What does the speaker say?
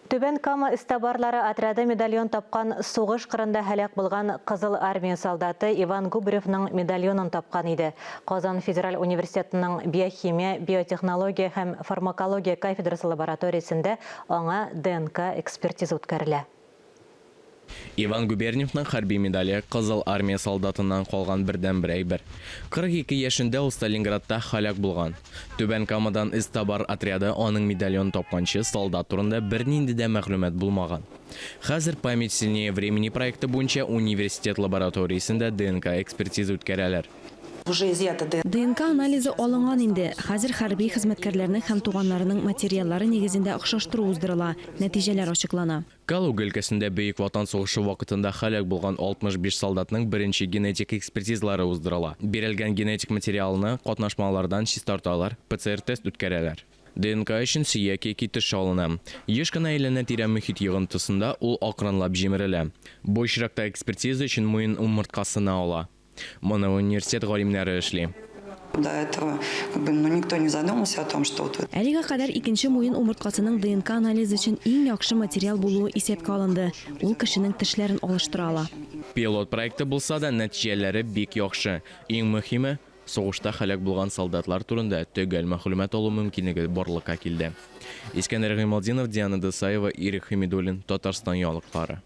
Түбән Кама истабарлары отряды медальон тапқан суғыш қырында хәләк булган Қызыл армия солдаты Иван Губаревның медальонын тапқан иде. Казан Федераль университетінің биохимия, биотехнология һәм фармакология кафедрасы лабораториясында аңа ДНК экспертиза үткәрелә. Иван Губерниевның хәрби медале Қызыл армия солдатынан қалған бірден-бір әйбер. 42 яшендә ул Сталинградта хәлак булган. Түбән Камадан истабар отряды аның медальон тапканчы солдат турында бернинди дә мәгълүмат булмаган. Хәзер память сильнее времени проекты буенча университет лабораториясендә ДНК экспертиза үткәрәләр. ДНК анализы алынган инде. Хәзер хәрби хезмәткәрләрнең һәм туганнарының материаллары нигезендә охшаштыру уздырыла. Нәтиҗәләр ачыклана. Калуга өлкәсендә Бөек Ватан сугышы вакытында хәлак булган 65 солдатның беренче генетик экспертизалары уздырыла. Бирелгән генетик материалны катнашмалардан чистарталар, ПЦР-тест үткәрәләр. ДНК өчен сөяк яки теш алына. Еш кына әйләнә тирә мөхит йогынтысында ул акрынлап җимерелә. Бу очракта экспертиза өчен муен умырткасына ала. Моны университет галимнәре эшли. До этого никто не задумался о том, что Әлегә кадәр икенче муен умырткасының ДНК анализы өчен иң яхшы материал булуы исәпкә алынды. Ул кешенең тешләрен алыштыра ала. Пилот проекты булса да нәтиҗәләре бик яхшы. Иң мөһиме, сугышта хәлак булган солдатлар турында төгәл мәгълүмат алу мөмкинлеге барлыкка килде. Искәндәр Гыймалдинов, Диана Дысаева, Ирек Хәмидуллин, Татарстан яулыклары.